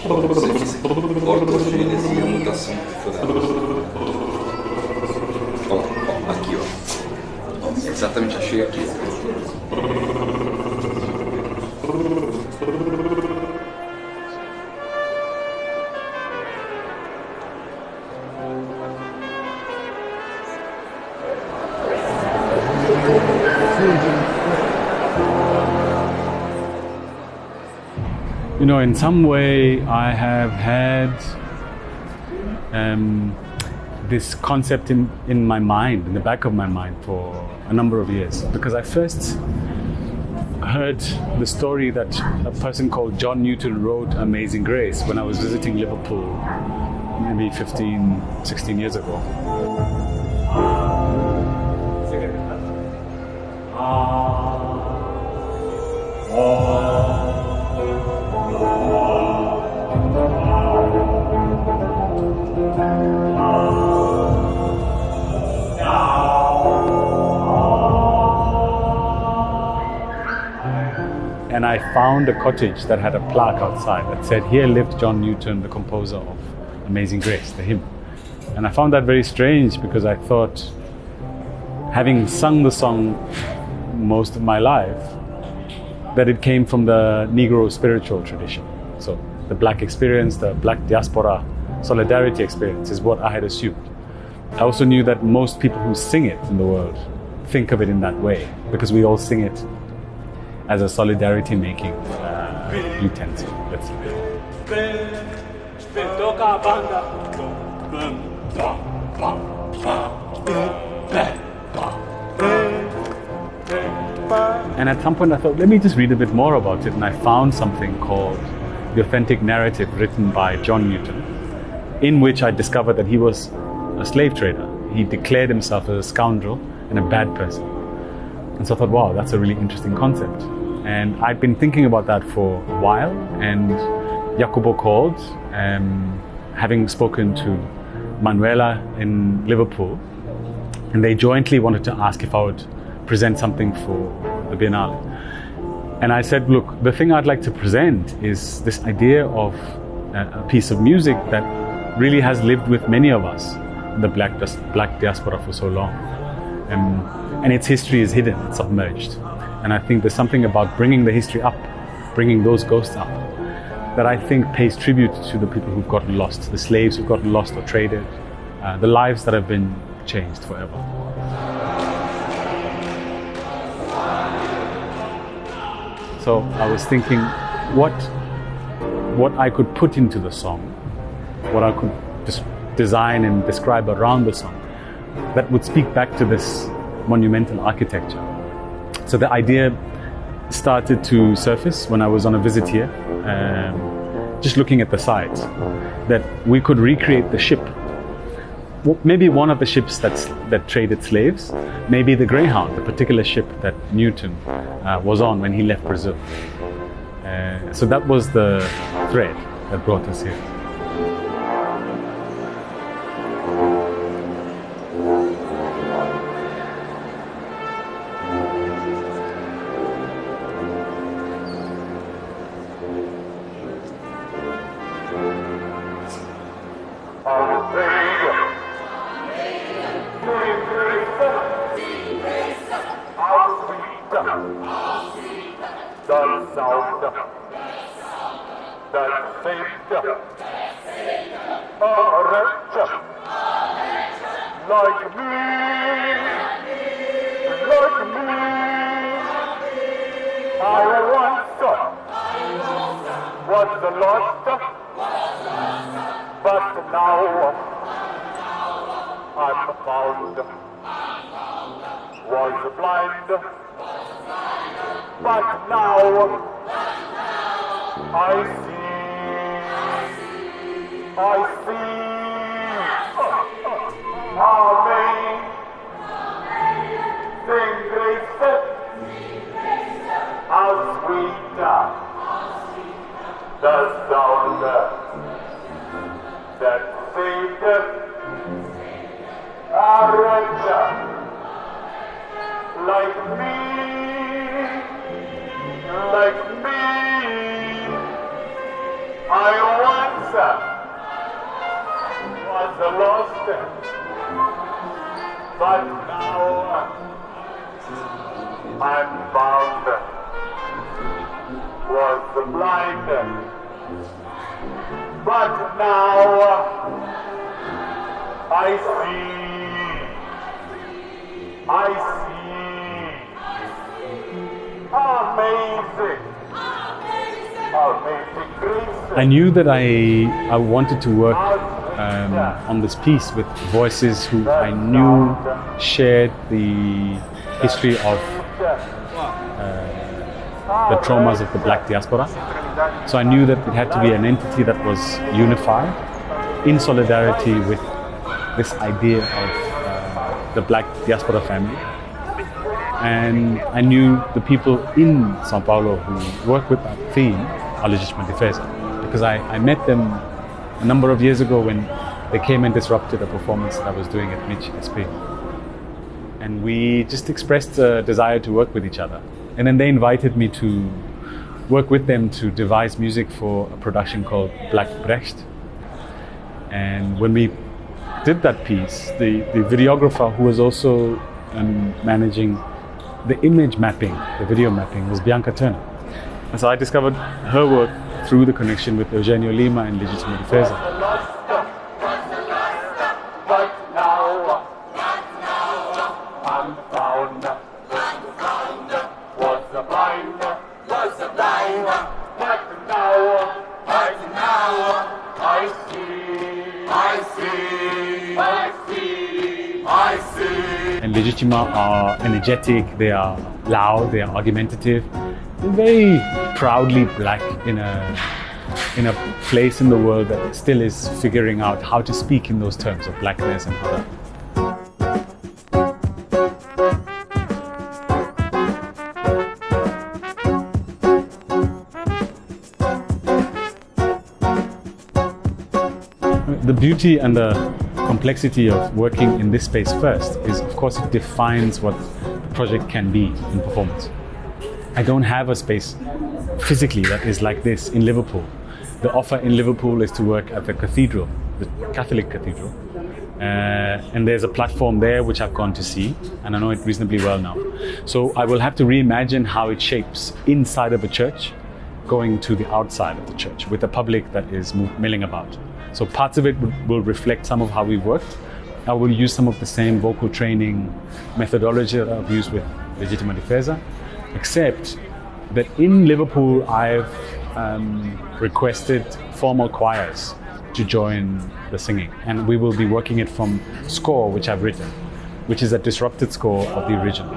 Ortogênese e a mutação ó, aqui, ó. Exatamente, achei aqui. You know, in some way I have had this concept in my mind, in the back of my mind for a number of years, because I first heard the story that a person called John Newton wrote Amazing Grace when I was visiting Liverpool maybe 15, 16 years ago. And I found a cottage that had a plaque outside that said, "Here lived John Newton, the composer of Amazing Grace," the hymn. And I found that very strange because I thought, having sung the song most of my life, that it came from the Negro spiritual tradition. So the black experience, the black diaspora solidarity experience is what I had assumed. I also knew that most people who sing it in the world think of it in that way, because we all sing it as a solidarity-making utensil, let's say. And at some point I thought, let me just read a bit more about it, and I found something called The Authentic Narrative, written by John Newton, in which I discovered that he was a slave trader. He declared himself as a scoundrel and a bad person. And so I thought, wow, that's a really interesting concept. And I'd been thinking about that for a while, and Jacobo called, having spoken to Manuela in Liverpool, and they jointly wanted to ask if I would present something for the Bienal. And I said, look, the thing I'd like to present is this idea of a piece of music that really has lived with many of us, the black diaspora, for so long. And its history is hidden, it's submerged. And I think there's something about bringing the history up, bringing those ghosts up, that I think pays tribute to the people who've gotten lost, the slaves who've gotten lost or traded, the lives that have been changed forever. So I was thinking what I could put into the song, what I could design and describe around the song that would speak back to this monumental architecture. So the idea started to surface when I was on a visit here, just looking at the site, that we could recreate the ship. Maybe one of the ships that traded slaves, maybe the Greyhound, the particular ship that Newton was on when he left Brazil. So that was the thread that brought us here. I want lost, but now I'm found. Was blind, but now I see. Amazing. Amazing grace. I knew that I wanted to work on this piece with voices who I knew shared the history of the traumas of the black diaspora. So I knew that it had to be an entity that was unified in solidarity with this idea of the black diaspora family. And I knew the people in São Paulo who work with that theme are Legítima Defesa, because I met them a number of years ago when they came and disrupted a performance that I was doing at Mich SP. And we just expressed a desire to work with each other. And then they invited me to work with them to devise music for a production called Black Brecht. And when we did that piece, the videographer who was also managing the image mapping, the video mapping, was Bianca Turner. And so I discovered her work through the connection with Eugênio Lima and Legítima Defesa. And Legítima are energetic, they are loud, they are argumentative. They're very proudly black in a place in the world that still is figuring out how to speak in those terms of blackness and other. The beauty and the complexity of working in this space first is, of course, it defines what the project can be in performance. I don't have a space physically that is like this in Liverpool. The offer in Liverpool is to work at the cathedral, the Catholic cathedral. And there's a platform there which I've gone to see, and I know it reasonably well now. So I will have to reimagine how it shapes inside of a church, going to the outside of the church with a public that is milling about. So parts of it will reflect some of how we worked. I will use some of the same vocal training methodology that I've used with Legítima Defesa, except that in Liverpool I've requested formal choirs to join the singing, and we will be working it from score which I've written, which is a disrupted score of the original.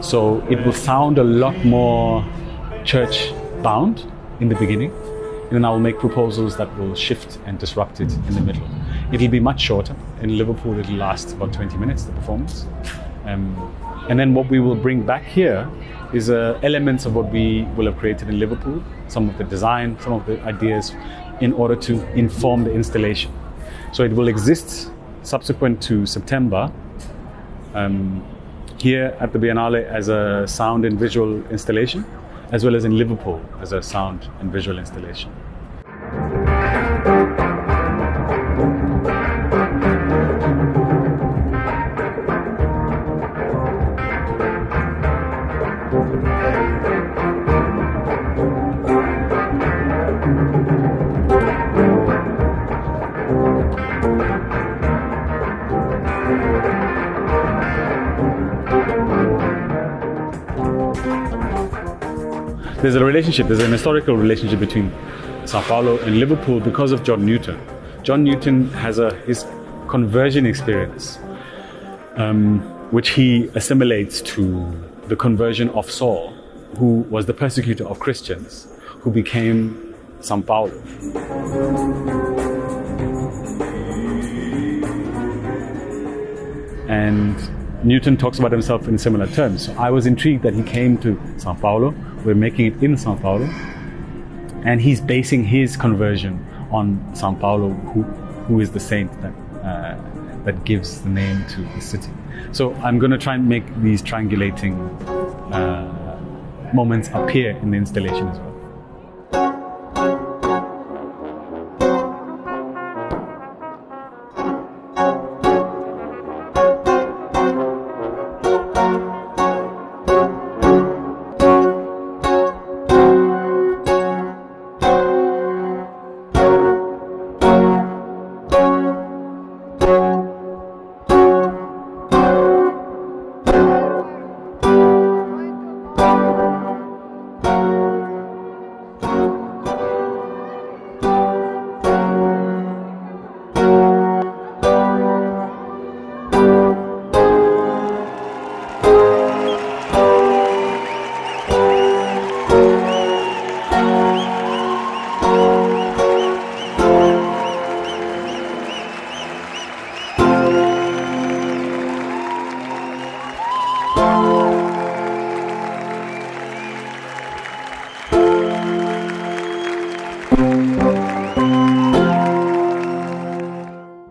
So it will sound a lot more church-bound in the beginning, and then I will make proposals that will shift and disrupt it in the middle. It'll be much shorter. In Liverpool, it'll last about 20 minutes, the performance. And then what we will bring back here is elements of what we will have created in Liverpool, some of the design, some of the ideas, in order to inform the installation. So it will exist subsequent to September, here at the Biennale as a sound and visual installation, as well as in Liverpool as a sound and visual installation. There's a relationship, there's an historical relationship between São Paulo and Liverpool because of John Newton. John Newton has his conversion experience, which he assimilates to the conversion of Saul, who was the persecutor of Christians, who became São Paulo. And Newton talks about himself in similar terms. So I was intrigued that he came to São Paulo. We're making it in São Paulo. And he's basing his conversion on São Paulo, who is the saint that gives the name to the city. So I'm going to try and make these triangulating moments appear in the installation as well.